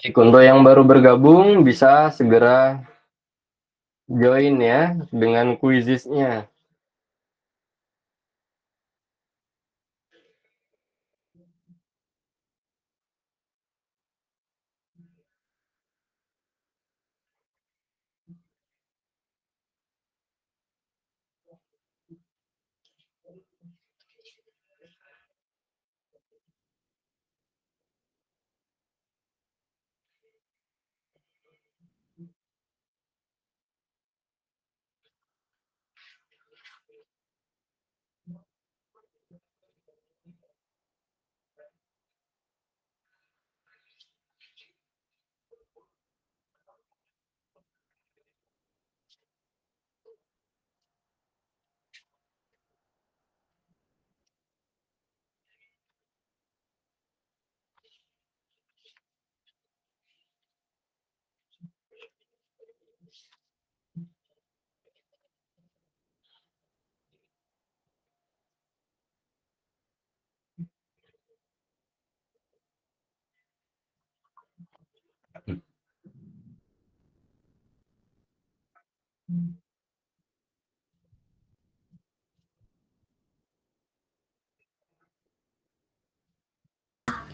Baik, untuk yang baru bergabung bisa segera join ya dengan kuisisnya.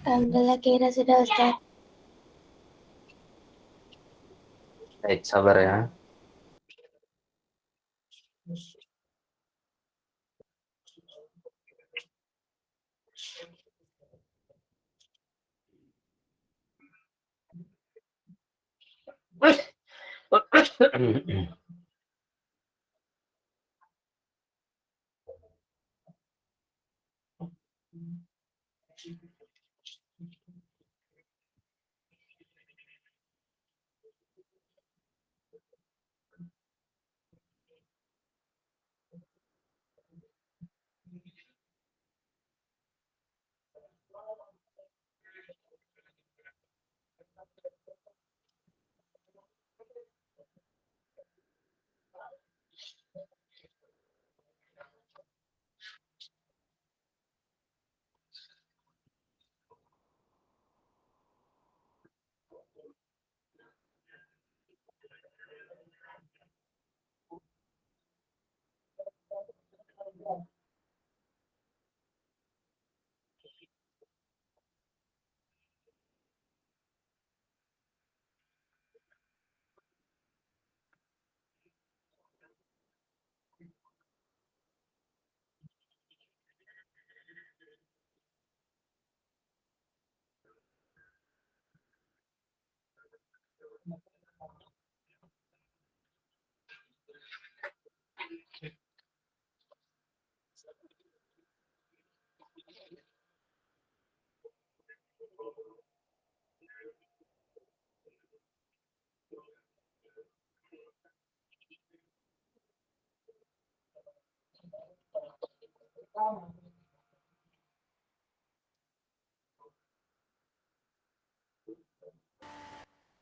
Alhamdulillah kira sudah Ustaz. Baik, sabar ya.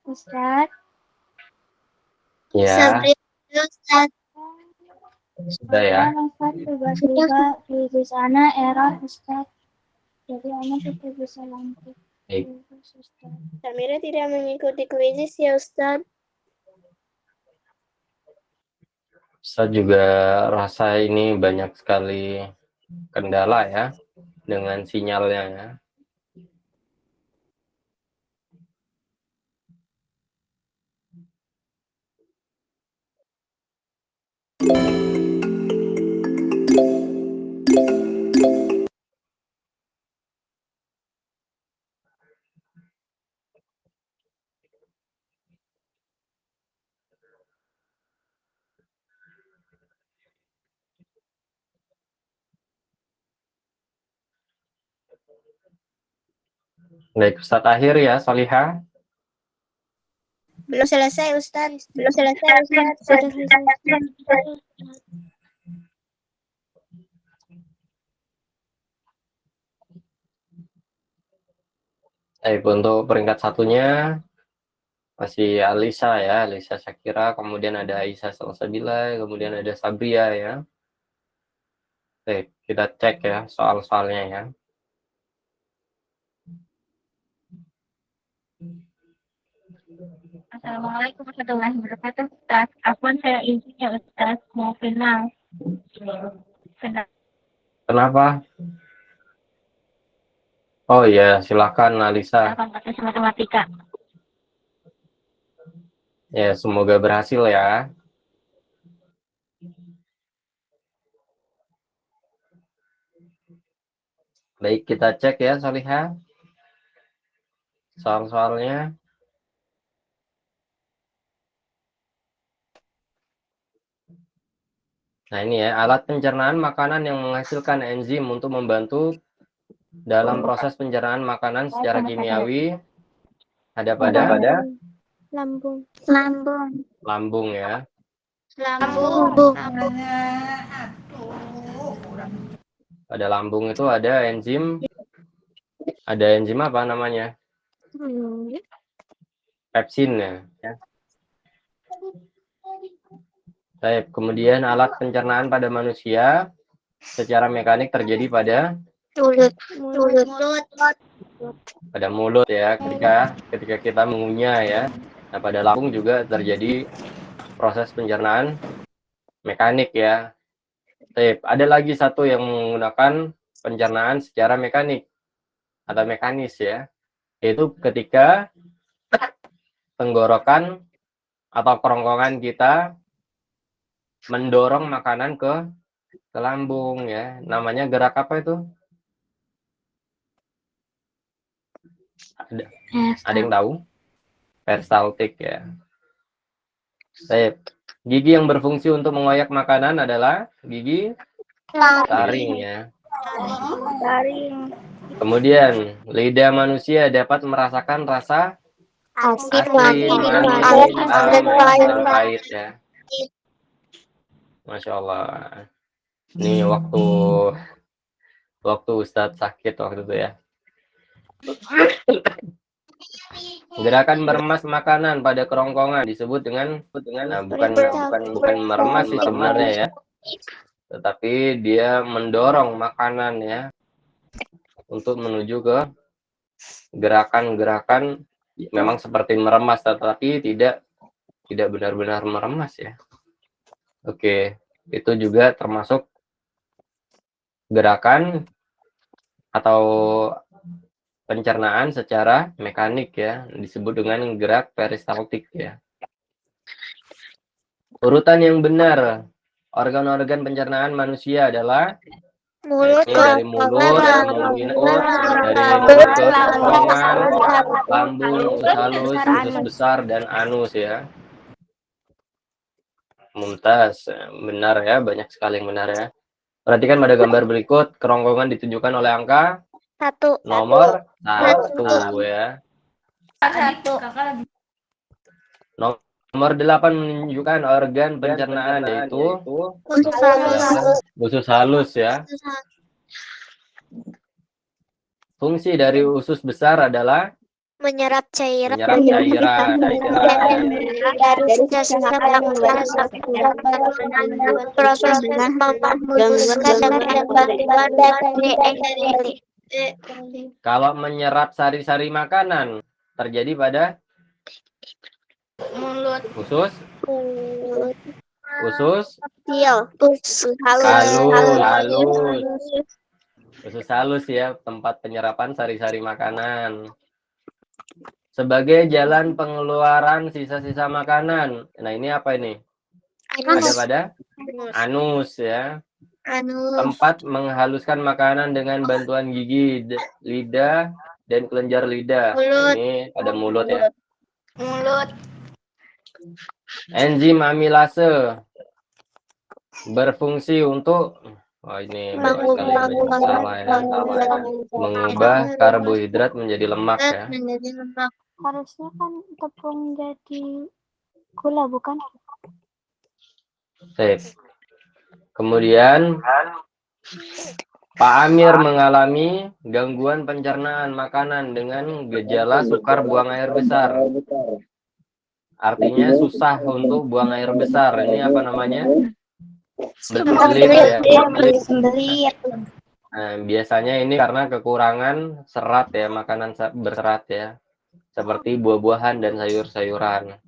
Ustaz. Ya, Sabri Ustaz. sudah ya. Ustaz tiba-tiba di sana error Ustaz. Jadi anak tidak bisa lanjut. Baik. Samira tidak mengikuti kuisis ya Ustaz. Saya juga rasa ini banyak sekali kendala ya dengan sinyalnya ya. Baik, Ustaz akhir ya, Solihah. Belum selesai Ustaz. Belum selesai Ustaz. Sudah selesai. Baik, untuk peringkat satunya masih Alisa ya, Alisa Syakira, kemudian ada Aisyah Salsabila, kemudian ada Sabria ya. Baik, kita cek ya soal-soalnya ya. Assalamualaikum warahmatullahi wabarakatuh, Ustaz. Afwan, saya izin ya, Ustaz. Mau final. Kenapa? Oh iya, silakan Alisa. Pakai matematika. Ya, semoga berhasil ya. Baik, kita cek ya, Solihah. Soal-soalnya. Nah, ini ya, alat pencernaan makanan yang menghasilkan enzim untuk membantu dalam proses pencernaan makanan secara kimiawi ada pada Lambung. lambung ya. Lambung. Pada lambung itu ada enzim apa namanya? Pepsin ya. Baik, kemudian alat pencernaan pada manusia secara mekanik terjadi pada mulut ya, ketika kita mengunyah ya. Nah, pada lambung juga terjadi proses pencernaan mekanik ya. Baik, ada lagi satu yang menggunakan pencernaan secara mekanik atau mekanis ya, yaitu ketika tenggorokan atau kerongkongan kita mendorong makanan ke lambung ya. Namanya gerak apa itu? Ada yang tahu? Peristaltik ya. Baik. Gigi yang berfungsi untuk mengoyak makanan adalah gigi taring ya. Kemudian lidah manusia dapat merasakan rasa asin, manis, dan pahit ya. Masya Allah. Ini waktu Ustadz sakit waktu itu ya. Gerakan meremas makanan pada kerongkongan disebut dengan bukan meremas sih sebenarnya ya, tetapi dia mendorong makanan ya untuk menuju ke gerakan-gerakan memang seperti meremas, tetapi tidak benar-benar meremas ya. Oke, itu juga termasuk gerakan atau pencernaan secara mekanik ya, disebut dengan gerak peristaltik ya. Urutan yang benar organ-organ pencernaan manusia adalah dari mulut ke kerongkongan, lambung, usus halus, usus besar, dan anus ya. Mumtaz, benar ya, banyak sekali yang benar ya. Perhatikan pada gambar berikut, kerongkongan ditunjukkan oleh angka nomor 1 ya. Nomor 8 menunjukkan organ pencernaan yaitu usus halus ya. Fungsi dari usus besar adalah menyerap cairan dari proses membuskan dan bantuan dari kalau menyerap sari-sari makanan terjadi pada mulut, usus halus ya, tempat penyerapan sari-sari makanan. Sebagai jalan pengeluaran sisa-sisa makanan. Nah, ini apa ini? Ada pada anus ya. Tempat menghaluskan makanan dengan bantuan gigi, lidah, dan kelenjar lidah. Ini pada mulut ya. Enzim amilase berfungsi untuk mengubah karbohidrat menjadi lemak ya. Harusnya kan tepung jadi gula, bukan? Kemudian Pak Amir mengalami gangguan pencernaan makanan dengan gejala sukar buang air besar. Artinya susah untuk buang air besar. Ini apa namanya? Berbelit ya. Nah, biasanya ini karena kekurangan serat ya, makanan berserat ya. seperti buah-buahan dan sayur-sayuran.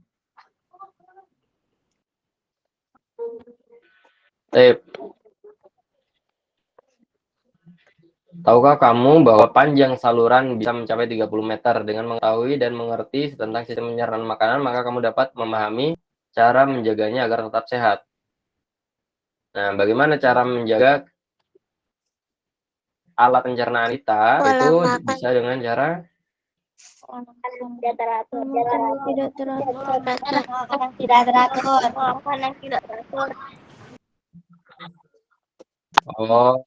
Tahukah kamu bahwa panjang saluran bisa mencapai 30 meter? Dengan mengetahui dan mengerti tentang sistem pencernaan makanan, maka kamu dapat memahami cara menjaganya agar tetap sehat. Nah, bagaimana cara menjaga alat pencernaan kita? Itu bisa dengan cara tidak teratur. Tidak teratur. Makanan tidak teratur. Makanan tidak teratur. oh,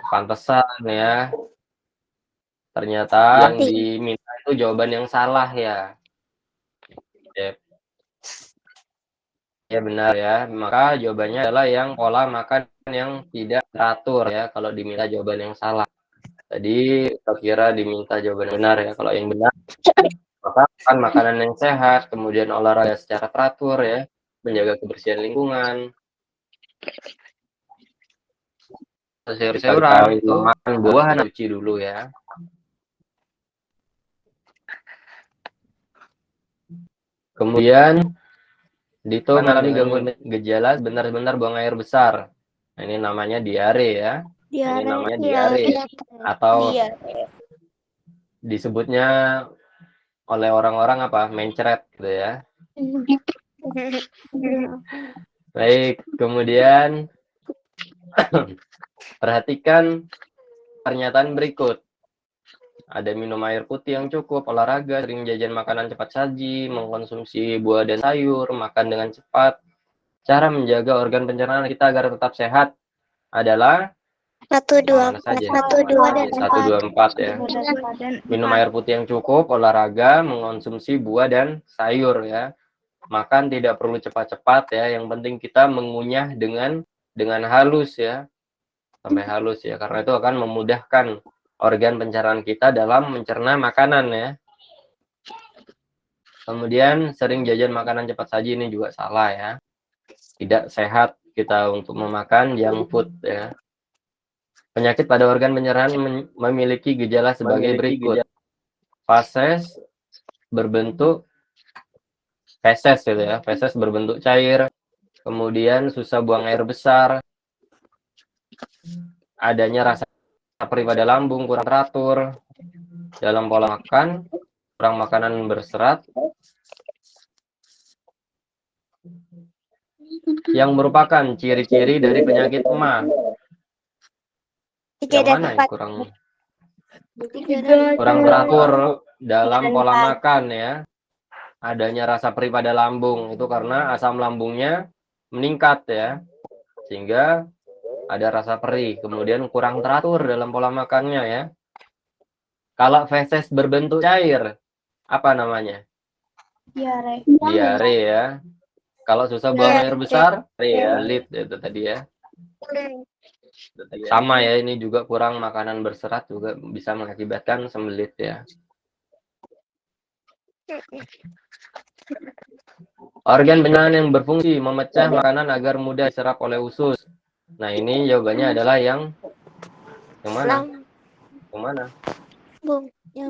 pantesan ya. Ternyata yang diminta itu jawaban yang salah ya. Ya benar ya. Maka jawabannya adalah yang pola makan yang tidak teratur ya. Kalau diminta jawaban yang salah. Tadi kita kira diminta jawaban yang benar ya. Kalau yang benar, maka makan makanan yang sehat, kemudian olahraga secara teratur ya, menjaga kebersihan lingkungan, sayur-sayuran itu makan buah-buahan, cuci dulu ya. Kemudian Dito mengalami gangguan gejala benar-benar buang air besar. Nah, ini namanya diare ya. Ini namanya diare atau disebutnya oleh orang-orang apa? Mencret gitu ya. Baik, kemudian perhatikan pernyataan berikut. Ada minum air putih yang cukup, olahraga, sering jajan makanan cepat saji, mengkonsumsi buah dan sayur, makan dengan cepat. Cara menjaga organ pencernaan kita agar tetap sehat adalah 1, 2, 4, saja? 1, 2, dan 1, 2, 4 ya. Minum air putih yang cukup, olahraga, mengkonsumsi buah dan sayur ya. Makan tidak perlu cepat-cepat ya. Yang penting kita mengunyah dengan halus ya. Sampai halus ya. Karena itu akan memudahkan organ pencernaan kita dalam mencerna makanan ya. Kemudian sering jajan makanan cepat saji ini juga salah ya. Tidak sehat kita untuk memakan junk food ya. Penyakit pada organ pencernaan memiliki gejala sebagai berikut. Feses berbentuk feses gitu ya. Feses berbentuk cair. Kemudian susah buang air besar. Adanya rasa perih pada lambung, kurang teratur dalam pola makan, kurang makanan berserat, yang merupakan ciri-ciri dari penyakit emah. Yang mana yang kurang teratur dalam pola makan ya. Adanya rasa perih pada lambung itu karena asam lambungnya meningkat ya, sehingga ada rasa perih. Kemudian kurang teratur dalam pola makannya ya. Kalau feses berbentuk cair, apa namanya? Diare. Diare ya. Kalau susah buang air besar, dilit itu tadi ya. Sama ya, ini juga kurang makanan berserat juga bisa mengakibatkan sembelit ya. Organ pencernaan yang berfungsi memecah makanan agar mudah diserap oleh usus. Nah, ini jawabannya adalah yang mana? Yang mana? Yang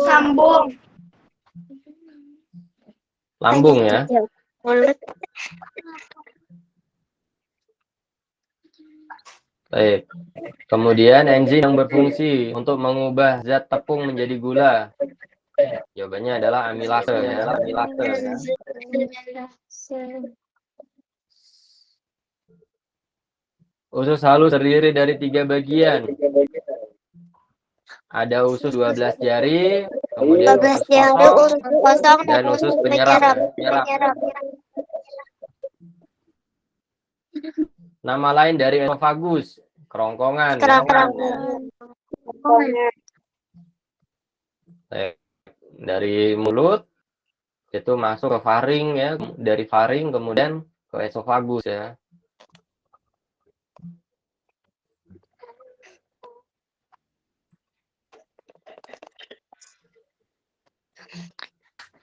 lambung. Lambung ya. Baik. Kemudian enzim yang berfungsi untuk mengubah zat tepung menjadi gula. Jawabannya adalah amilase ya. Usus halus terdiri dari 3 bagian. Ada usus 12 jari, kemudian usus kosong, dan usus penyerap. Nama lain dari esofagus, kerongkongan. Dari mulut itu masuk ke faring ya, dari faring kemudian ke esofagus ya.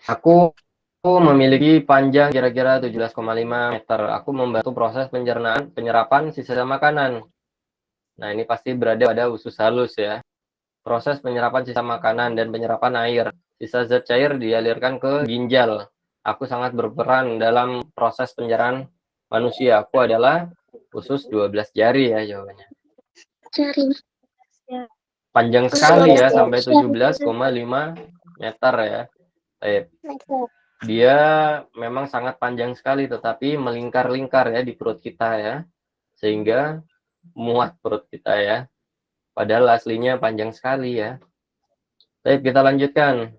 Aku memiliki panjang kira-kira 17,5 meter. Aku membantu proses penyerapan sisa makanan. Nah, ini pasti berada pada usus halus ya. Proses penyerapan sisa makanan dan penyerapan air. Sisa zat cair dialirkan ke ginjal. Aku sangat berperan dalam proses pencernaan manusia. Aku adalah usus 12 jari ya jawabannya. Cari. Panjang sekali ya, sampai 17,5 meter ya. Dia memang sangat panjang sekali, tetapi melingkar-lingkar ya di perut kita ya. Sehingga muat perut kita ya. Padahal aslinya panjang sekali ya. Baik, kita lanjutkan.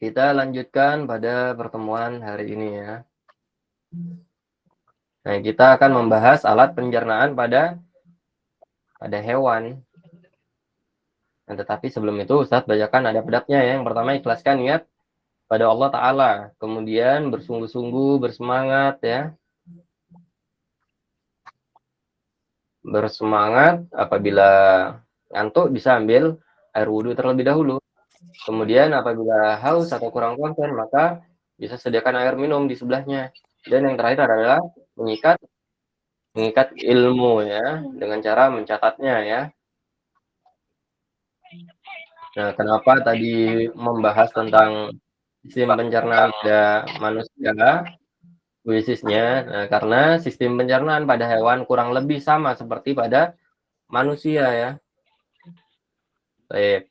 Kita lanjutkan pada pertemuan hari ini ya. Nah, kita akan membahas alat pencernaan pada hewan. Nah, tetapi sebelum itu Ustadz bacakan adab-adabnya ya. Yang pertama, ikhlaskan niat pada Allah Ta'ala. Kemudian bersungguh-sungguh, bersemangat ya. Bersemangat apabila ngantuk bisa ambil air wudhu terlebih dahulu. Kemudian apabila haus atau kurang konsen, maka bisa sediakan air minum di sebelahnya. Dan yang terakhir adalah mengikat ilmu ya, dengan cara mencatatnya ya. Nah, kenapa tadi membahas tentang sistem pencernaan pada manusia, khususnya, nah, karena sistem pencernaan pada hewan kurang lebih sama seperti pada manusia ya. Baik.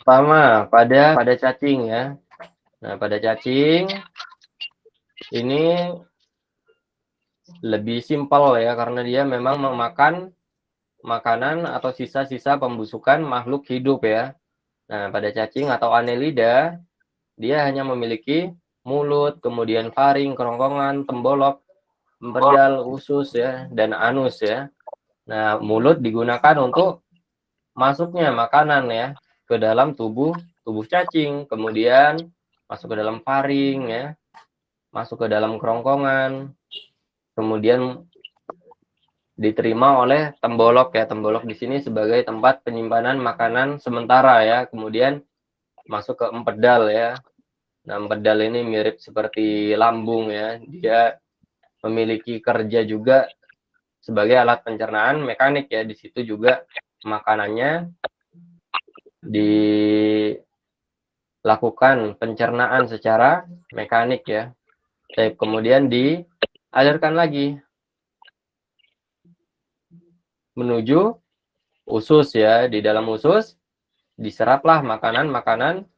Pertama, pada cacing ya. Nah, pada cacing ini lebih simpel ya, karena dia memang memakan makanan atau sisa-sisa pembusukan makhluk hidup ya. Nah, pada cacing atau Annelida, dia hanya memiliki mulut, kemudian faring, kerongkongan, tembolok, empedal, usus ya, dan anus ya. Nah, mulut digunakan untuk masuknya makanan ya ke dalam tubuh cacing, kemudian masuk ke dalam faring ya, masuk ke dalam kerongkongan, kemudian diterima oleh tembolok ya. Tembolok di sini sebagai tempat penyimpanan makanan sementara ya, kemudian masuk ke empedal ya. Nah, empedal ini mirip seperti lambung ya, dia memiliki kerja juga sebagai alat pencernaan mekanik ya. Di situ juga makanannya dilakukan pencernaan secara mekanik ya. Kemudian dialirkan lagi menuju usus ya. Di dalam usus diseraplah makanan-makanan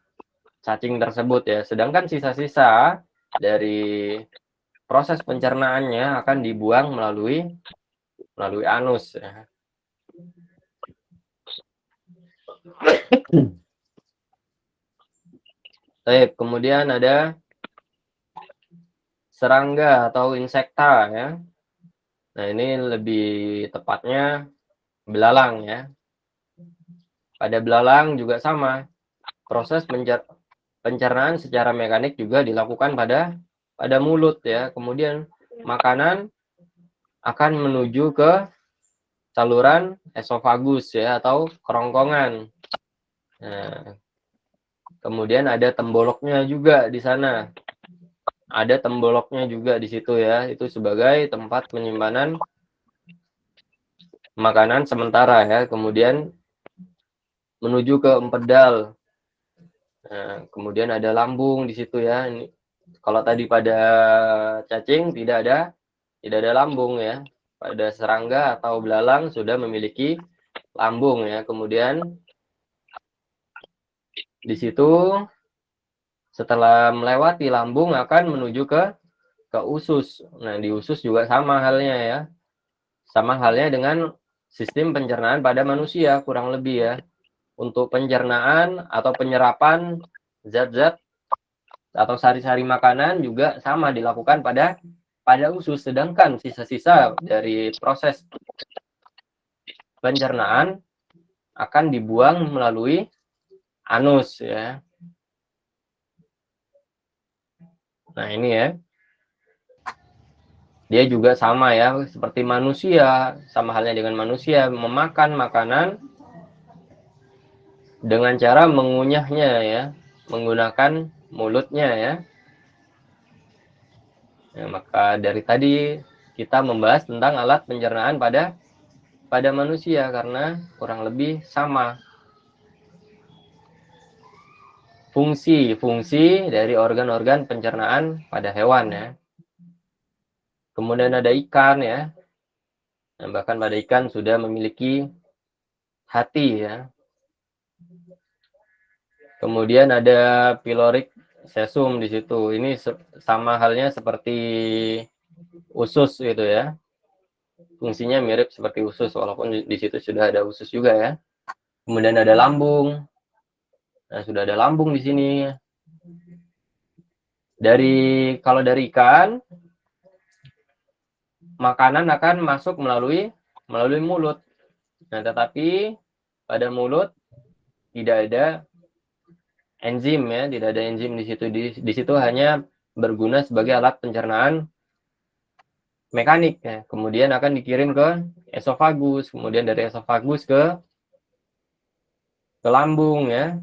cacing tersebut ya. Sedangkan sisa-sisa dari proses pencernaannya akan dibuang melalui anus ya. Baik, kemudian ada serangga atau insekta ya. Nah, ini lebih tepatnya belalang ya. Pada belalang juga sama. Proses pencernaan secara mekanik juga dilakukan pada mulut ya. Kemudian makanan akan menuju ke saluran esofagus ya, atau kerongkongan. Nah, kemudian ada temboloknya juga di sana. Ada temboloknya juga di situ ya. Itu sebagai tempat penyimpanan makanan sementara ya. Kemudian menuju ke empedal. Nah, kemudian ada lambung di situ ya. Ini, kalau tadi pada cacing tidak ada lambung ya. Pada serangga atau belalang sudah memiliki lambung ya. Kemudian di situ setelah melewati lambung akan menuju ke usus. Nah, di usus juga sama halnya ya. Sama halnya dengan sistem pencernaan pada manusia kurang lebih ya. Untuk pencernaan atau penyerapan zat-zat atau sari-sari makanan juga sama dilakukan pada usus. Sedangkan sisa-sisa dari proses pencernaan akan dibuang melalui anus ya. Nah, ini ya. Dia juga sama ya, seperti manusia, sama halnya dengan manusia, memakan makanan dengan cara mengunyahnya ya, menggunakan mulutnya ya. Maka dari tadi kita membahas tentang alat pencernaan pada manusia karena kurang lebih sama fungsi dari organ-organ pencernaan pada hewan ya. Kemudian ada ikan ya. Bahkan pada ikan sudah memiliki hati ya. Kemudian ada pyloric sesum di situ. Ini sama halnya seperti usus gitu ya. Fungsinya mirip seperti usus walaupun di situ sudah ada usus juga ya. Kemudian ada lambung. Nah, sudah ada lambung di sini. Kalau dari ikan, makanan akan masuk melalui mulut. Nah, tetapi pada mulut tidak ada enzim ya, tidak ada enzim di situ. Di situ hanya berguna sebagai alat pencernaan mekanik ya. Kemudian akan dikirim ke esofagus, kemudian dari esofagus ke lambung ya.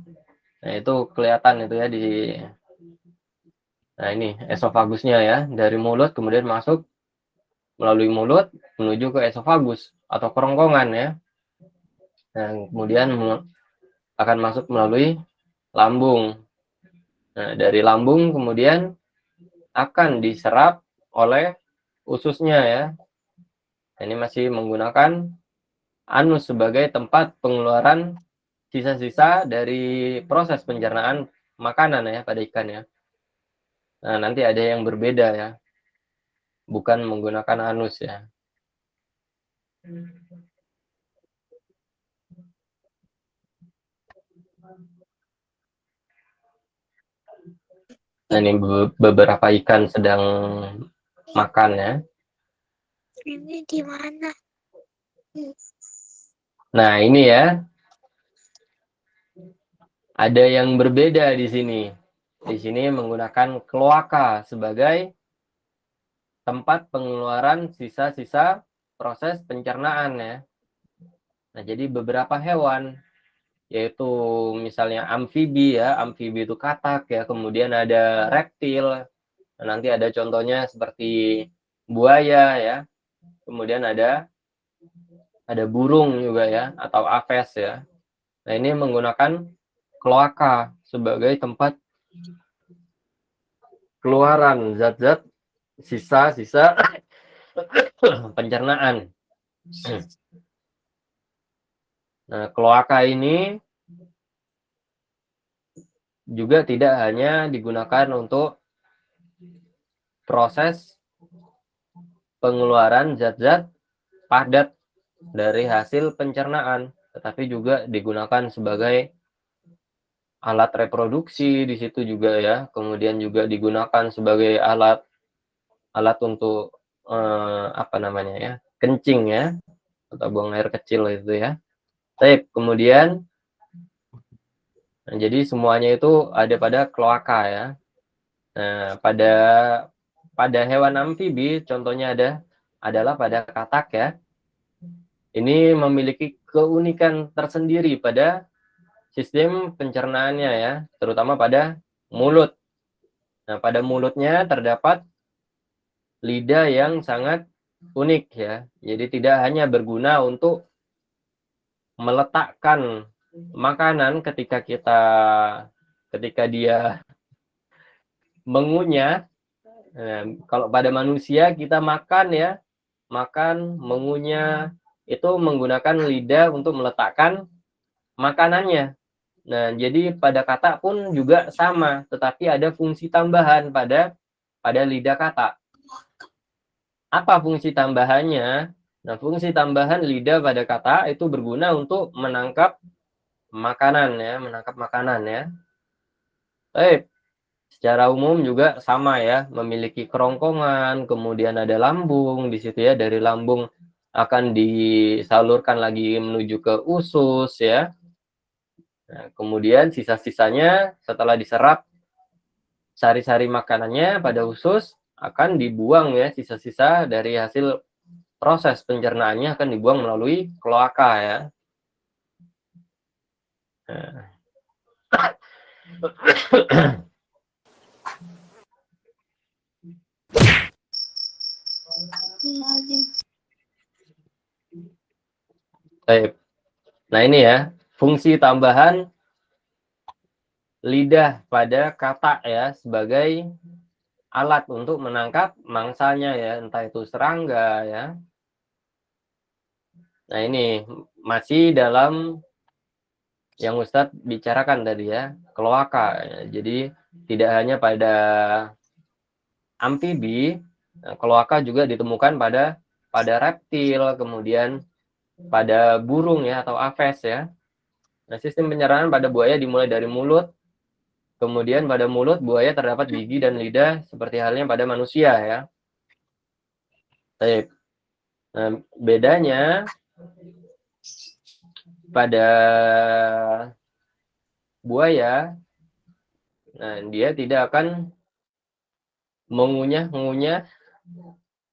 Nah, itu kelihatan itu ya Nah, ini esofagusnya ya, dari mulut kemudian masuk melalui mulut menuju ke esofagus atau kerongkongan ya. Nah, kemudian akan masuk melalui lambung. Nah, dari lambung kemudian akan diserap oleh ususnya ya. Ini masih menggunakan anus sebagai tempat pengeluaran sisa-sisa dari proses pencernaan makanan ya pada ikan ya. Nah, nanti ada yang berbeda ya. Bukan menggunakan anus ya. Nah, ini beberapa ikan sedang makan ya. Ini di mana? Nah, ini ya. Ada yang berbeda di sini. Di sini menggunakan kloaka sebagai tempat pengeluaran sisa-sisa proses pencernaan ya. Nah, jadi beberapa hewan yaitu misalnya amfibi ya, amfibi itu katak ya, kemudian ada reptil. Nah, nanti ada contohnya seperti buaya ya. Kemudian ada burung juga ya atau aves ya. Nah, ini menggunakan kloaka sebagai tempat keluaran zat-zat sisa-sisa pencernaan. Nah, kloaka ini juga tidak hanya digunakan untuk proses pengeluaran zat-zat padat dari hasil pencernaan, tetapi juga digunakan sebagai alat reproduksi di situ juga ya. Kemudian juga digunakan sebagai alat untuk apa namanya ya, kencing ya, atau buang air kecil itu ya. Baik, kemudian nah, jadi semuanya itu ada pada kloaka ya. Nah, pada hewan amfibi contohnya adalah pada katak ya. Ini memiliki keunikan tersendiri pada sistem pencernaannya ya, terutama pada mulut. Nah, pada mulutnya terdapat lidah yang sangat unik ya. Jadi tidak hanya berguna untuk meletakkan makanan ketika dia mengunyah. Nah, kalau pada manusia kita makan ya, mengunyah itu menggunakan lidah untuk meletakkan makanannya. Nah, jadi pada katak pun juga sama, tetapi ada fungsi tambahan pada lidah katak. Apa fungsi tambahannya? Nah, fungsi tambahan lidah pada katak itu berguna untuk menangkap makanan ya. Baik. Secara umum juga sama ya, memiliki kerongkongan, kemudian ada lambung di situ ya, dari lambung akan disalurkan lagi menuju ke usus ya. Nah, kemudian sisa-sisanya setelah diserap sari-sari makanannya pada usus akan dibuang ya, sisa-sisa dari hasil proses pencernaannya akan dibuang melalui kloaka ya. Nah, Baik. Nah ini ya, fungsi tambahan lidah pada kata ya sebagai alat untuk menangkap mangsanya ya, entah itu serangga ya. Nah ini masih dalam yang Ustadz bicarakan tadi ya, kloaka. Jadi tidak hanya pada amfibi, kloaka juga ditemukan pada reptil, kemudian pada burung ya atau aves ya. Nah, sistem pencernaan pada buaya dimulai dari mulut, kemudian pada mulut buaya terdapat gigi dan lidah seperti halnya pada manusia ya. Baik. Nah, bedanya pada buaya, nah dia tidak akan mengunyah-ngunyah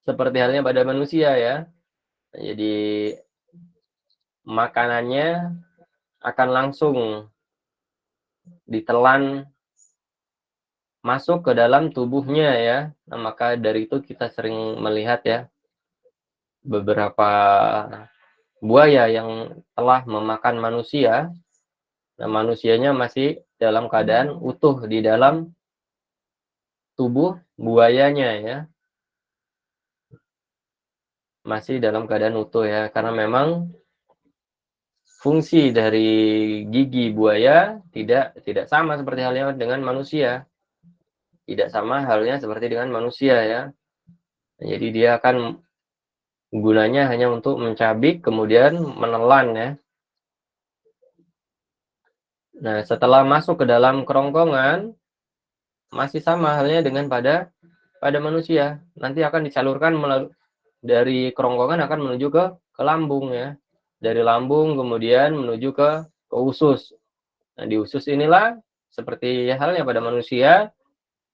seperti halnya pada manusia ya. Jadi makanannya akan langsung ditelan masuk ke dalam tubuhnya ya. Nah, maka dari itu kita sering melihat ya beberapa buaya yang telah memakan manusia. Nah, manusianya masih dalam keadaan utuh di dalam tubuh buayanya ya. Masih dalam keadaan utuh ya, karena memang fungsi dari gigi buaya tidak sama seperti halnya dengan manusia. Tidak sama halnya seperti dengan manusia ya. Jadi dia akan gunanya hanya untuk mencabik kemudian menelan ya. Nah, setelah masuk ke dalam kerongkongan masih sama halnya dengan pada manusia. Nanti akan disalurkan dari kerongkongan akan menuju ke lambung ya. Dari lambung kemudian menuju ke usus. Nah, di usus inilah seperti halnya pada manusia,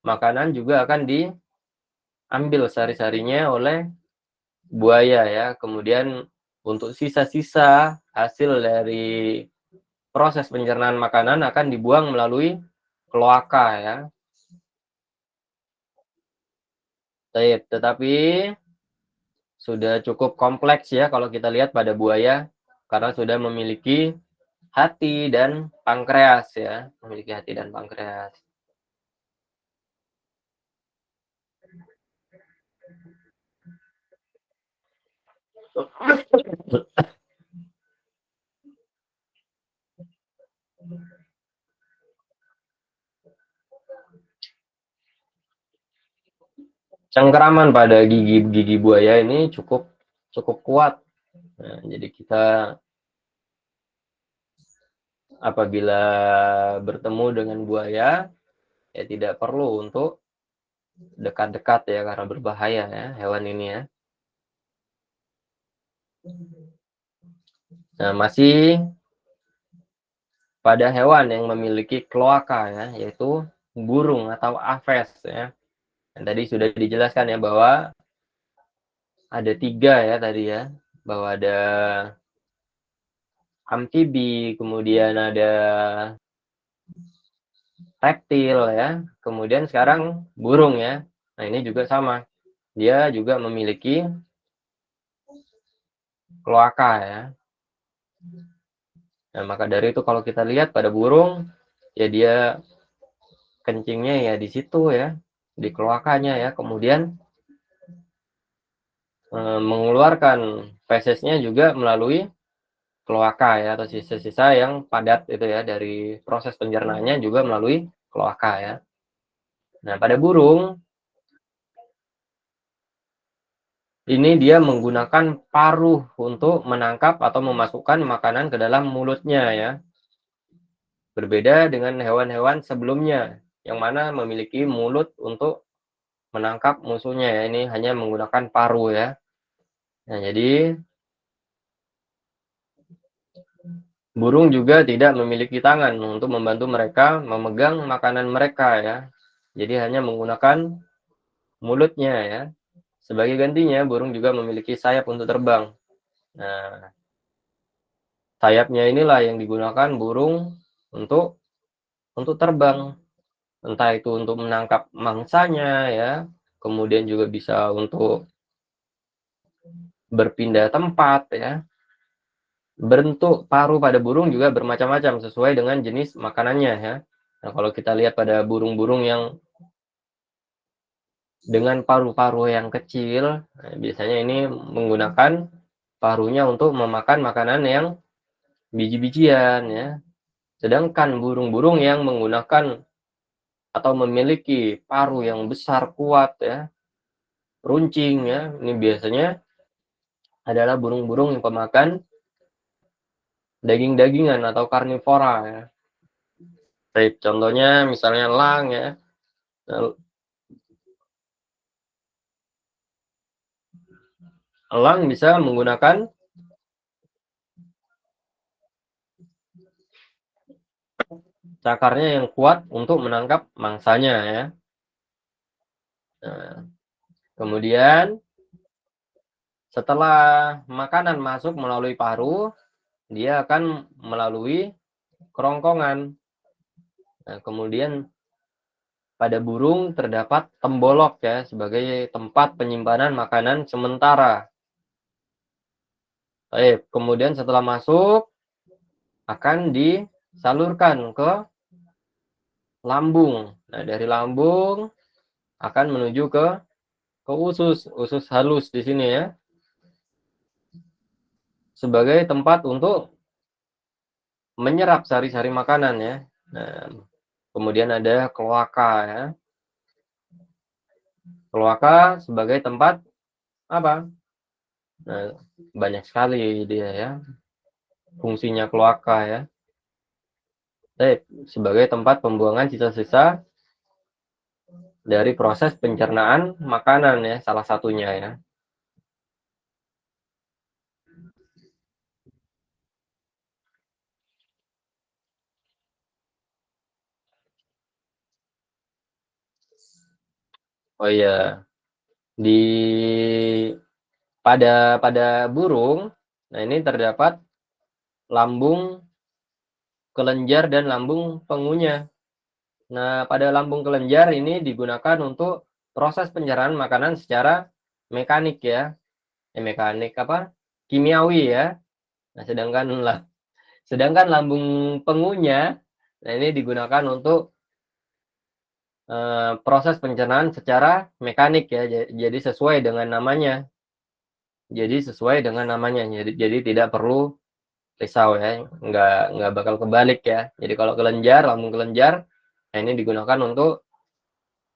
makanan juga akan diambil sari-sarinya oleh buaya ya. Kemudian untuk sisa-sisa hasil dari proses pencernaan makanan akan dibuang melalui kloaka ya. Tetapi sudah cukup kompleks ya kalau kita lihat pada buaya karena sudah memiliki hati dan pankreas ya, memiliki hati dan pankreas. Cengkeraman pada gigi buaya ini cukup kuat. Nah, jadi kita apabila bertemu dengan buaya ya tidak perlu untuk dekat-dekat ya karena berbahaya ya hewan ini ya. Nah, masih pada hewan yang memiliki kloaka ya, yaitu burung atau aves ya. Dan tadi sudah dijelaskan ya bahwa ada 3 ya tadi ya, bahwa ada amfibi, kemudian ada reptil ya, kemudian sekarang burung ya. Nah ini juga sama, dia juga memiliki kloaka ya. Nah maka dari itu kalau kita lihat pada burung, ya dia kencingnya ya di situ ya, di kloakanya ya, kemudian mengeluarkan fesesnya juga melalui kloaka ya, atau sisa-sisa yang padat itu ya, dari proses pencernaannya juga melalui kloaka ya. Nah pada burung ini dia menggunakan paruh untuk menangkap atau memasukkan makanan ke dalam mulutnya ya. Berbeda dengan hewan-hewan sebelumnya yang mana memiliki mulut untuk menangkap musuhnya ya. Ini hanya menggunakan paruh ya. Nah, jadi burung juga tidak memiliki tangan untuk membantu mereka memegang makanan mereka ya. Jadi hanya menggunakan mulutnya ya. Sebagai gantinya burung juga memiliki sayap untuk terbang. Nah, sayapnya inilah yang digunakan burung untuk untuk terbang. Entah itu untuk menangkap mangsanya ya, kemudian juga bisa untuk berpindah tempat ya. Bentuk paruh pada burung juga bermacam-macam sesuai dengan jenis makanannya ya. Nah, kalau kita lihat pada burung-burung yang dengan paruh-paruh yang kecil, nah, biasanya ini menggunakan paruhnya untuk memakan makanan yang biji-bijian ya. Sedangkan burung-burung yang menggunakan atau memiliki paruh yang besar kuat ya, runcing ya, ini biasanya adalah burung-burung yang pemakan daging-dagingan atau karnivora ya. Baik, contohnya misalnya elang ya. Nah, elang bisa menggunakan cakarnya yang kuat untuk menangkap mangsanya ya. Nah, kemudian setelah makanan masuk melalui paruh, dia akan melalui kerongkongan. Nah, kemudian pada burung terdapat tembolok ya sebagai tempat penyimpanan makanan sementara. Baik, kemudian setelah masuk akan disalurkan ke lambung. Nah, dari lambung akan menuju ke usus halus di sini ya. Sebagai tempat untuk menyerap sari-sari makanan ya. Nah, kemudian ada kloaka ya. Kloaka sebagai tempat apa? Nah, banyak sekali dia ya. Fungsinya kloaka ya. Sebagai tempat pembuangan sisa-sisa dari proses pencernaan makanan ya, salah satunya ya. Oh iya, di pada burung, nah ini terdapat lambung kelenjar dan lambung pengunyah. Nah, pada lambung kelenjar ini digunakan untuk proses pencernaan makanan secara mekanik ya. Mekanik apa? Kimiawi ya. Nah, sedangkan lambung pengunyah nah ini digunakan untuk proses pencernaan secara mekanik ya. Jadi sesuai dengan namanya. Jadi tidak perlu risau ya. Nggak bakal kebalik ya. Jadi kalau kelenjar, lambung kelenjar, nah ini digunakan untuk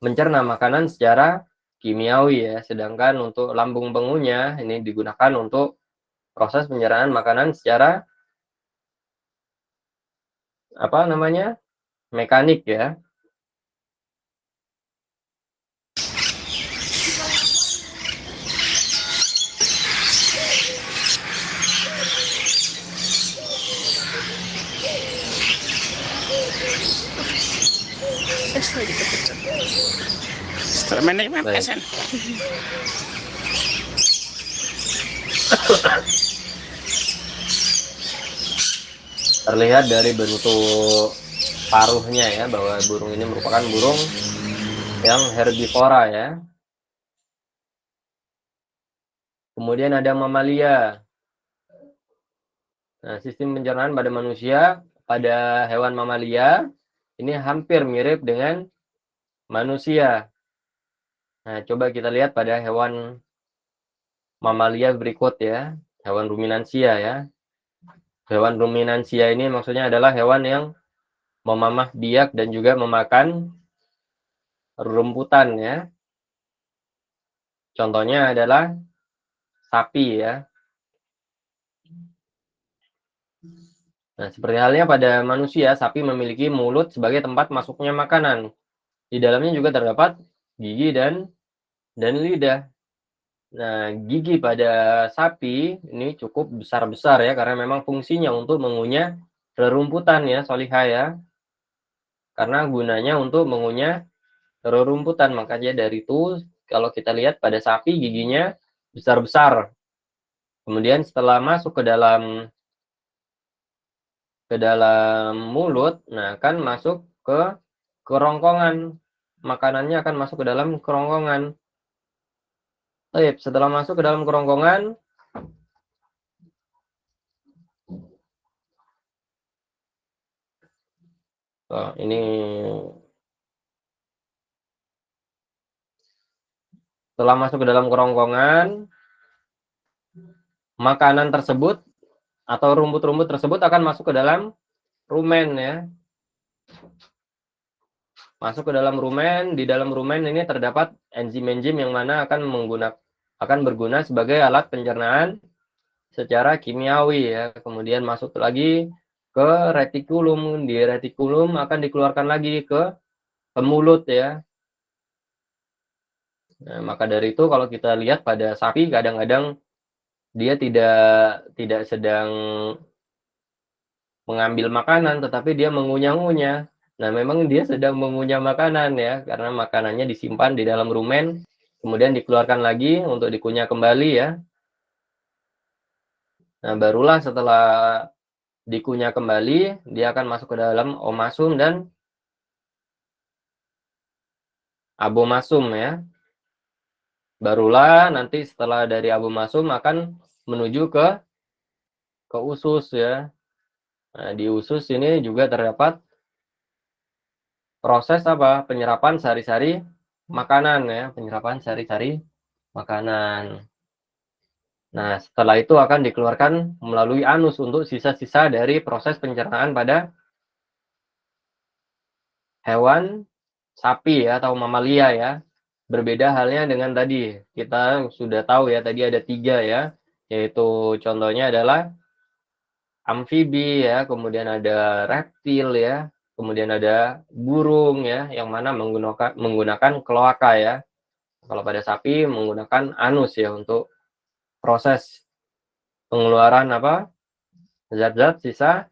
mencerna makanan secara kimiawi ya. Sedangkan untuk lambung pengunyah ini digunakan untuk proses pencernaan makanan secara apa namanya? Mekanik ya. Baik. Terlihat dari bentuk paruhnya ya bahwa burung ini merupakan burung yang herbivora ya. Kemudian ada mamalia. Nah, sistem pencernaan pada manusia, pada hewan mamalia ini hampir mirip dengan manusia. Nah, coba kita lihat pada hewan mamalia berikut ya, hewan ruminansia ya. Hewan ruminansia ini maksudnya adalah hewan yang memamah biak dan juga memakan rumputan ya. Contohnya adalah sapi ya. Nah, seperti halnya pada manusia, sapi memiliki mulut sebagai tempat masuknya makanan. Di dalamnya juga terdapat gigi dan lidah. Nah, gigi pada sapi ini cukup besar-besar ya, karena memang fungsinya untuk mengunyah rerumputan ya, Solihah ya. Karena gunanya untuk mengunyah rerumputan, makanya dari itu kalau kita lihat pada sapi giginya besar-besar. Kemudian setelah masuk ke dalam mulut, nah kan masuk ke kerongkongan. Makanannya akan masuk ke dalam kerongkongan. Baik, setelah masuk ke dalam kerongkongan, ini setelah masuk ke dalam kerongkongan, makanan tersebut atau rumput-rumput tersebut akan masuk ke dalam rumen ya. Masuk ke dalam rumen, di dalam rumen ini terdapat enzim-enzim yang mana akan berguna sebagai alat pencernaan secara kimiawi ya. Kemudian masuk lagi ke retikulum, di retikulum akan dikeluarkan lagi ke mulut ya. Nah, maka dari itu kalau kita lihat pada sapi kadang-kadang dia tidak sedang mengambil makanan, tetapi dia mengunyah-ngunyah. Nah, memang dia sedang mengunyah makanan ya, karena makanannya disimpan di dalam rumen, kemudian dikeluarkan lagi untuk dikunyah kembali ya. Nah, barulah setelah dikunyah kembali, dia akan masuk ke dalam omasum dan abomasum ya. Barulah nanti setelah dari abomasum akan menuju ke usus ya. Nah, di usus ini juga terdapat proses apa? Penyerapan sari-sari makanan ya, penyerapan sari-sari makanan. Nah, setelah itu akan dikeluarkan melalui anus untuk sisa-sisa dari proses pencernaan pada hewan sapi ya, atau mamalia ya. Berbeda halnya dengan tadi, kita sudah tahu ya, tadi ada 3 ya, yaitu contohnya adalah amfibi ya, kemudian ada reptil ya, kemudian ada burung ya, yang mana menggunakan kloaka ya. Kalau pada sapi menggunakan anus ya untuk proses pengeluaran apa? Zat-zat sisa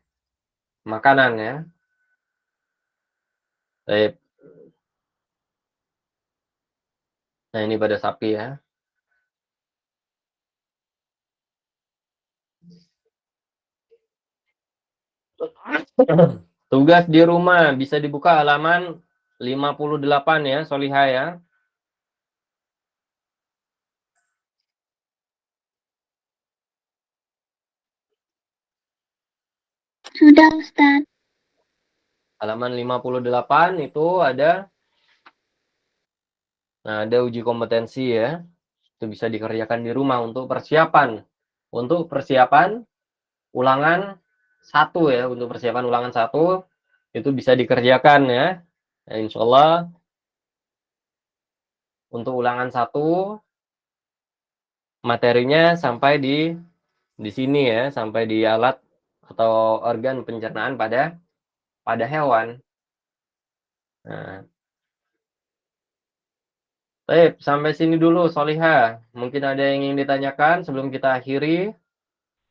makanan ya. Baik. Nah, ini pada sapi ya. Tugas di rumah bisa dibuka halaman 58 ya, Solihah ya. Sudah, Ustaz. Halaman 58 itu ada uji kompetensi ya. Itu bisa dikerjakan di rumah untuk persiapan. Untuk persiapan ulangan 1 ya, untuk persiapan ulangan 1 itu bisa dikerjakan ya. Nah, insya Allah untuk ulangan 1 materinya sampai di sini ya, sampai di alat atau organ pencernaan pada hewan. Nah, baik, sampai sini dulu Solihah. Mungkin ada yang ingin ditanyakan sebelum kita akhiri.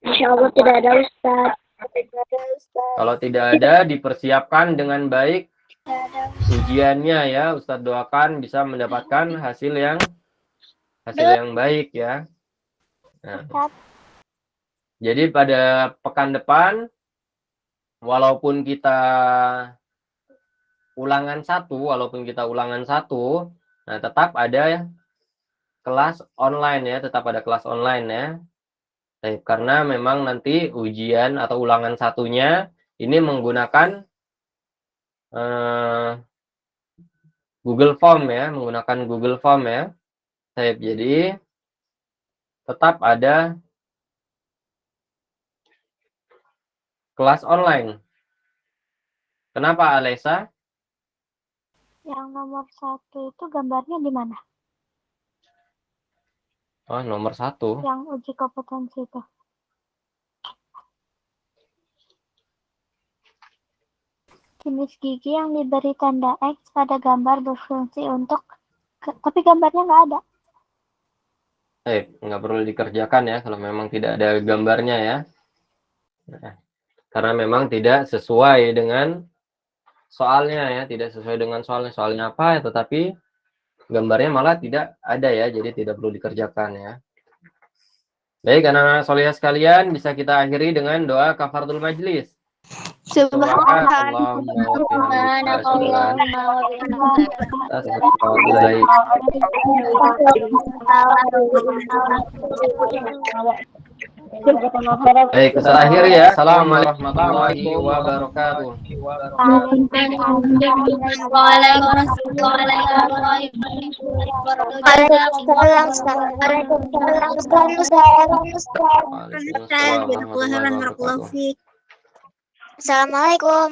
Insya Allah tidak ada, Ustaz. Kalau tidak ada, dipersiapkan dengan baik ujiannya ya. Ustadz doakan bisa mendapatkan hasil yang baik ya. Nah, jadi pada pekan depan, walaupun kita ulangan 1, nah tetap ada kelas online ya, karena memang nanti ujian atau ulangan 1-nya ini menggunakan Google Form ya, jadi tetap ada kelas online. Kenapa Alesa? Yang nomor 1 itu gambarnya di mana? Oh, nomor 1. Yang uji kompetensi itu. Jenis gigi yang diberi tanda X pada gambar berfungsi untuk, tapi gambarnya nggak ada. Nggak perlu dikerjakan ya kalau memang tidak ada gambarnya ya. Nah, karena memang tidak sesuai dengan soalnya ya, soalnya apa ya, tetapi gambarnya malah tidak ada ya, jadi tidak perlu dikerjakan ya. Baik, anak-anak solihah sekalian, bisa kita akhiri dengan doa kafaratul majlis. Subhanallahumma wa bihamdika, asyhadu an la ilaha Baik, kita akhir ya. Assalamualaikum warahmatullahi wabarakatuh. Waalaikumsalam warahmatullahi wabarakatuh. Assalamualaikum.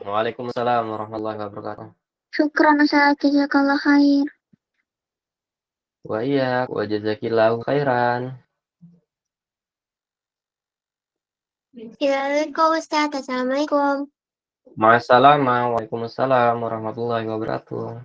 Waalaikumsalam warahmatullahi wabarakatuh. Syukran Ustaz, jazakallah khair. Wa iyyak wa jazakillahu khairan. Assalamualaikum Ustaz. Assalamualaikum. Ma'assalam. Waalaikumsalam warahmatullahi wabarakatuh.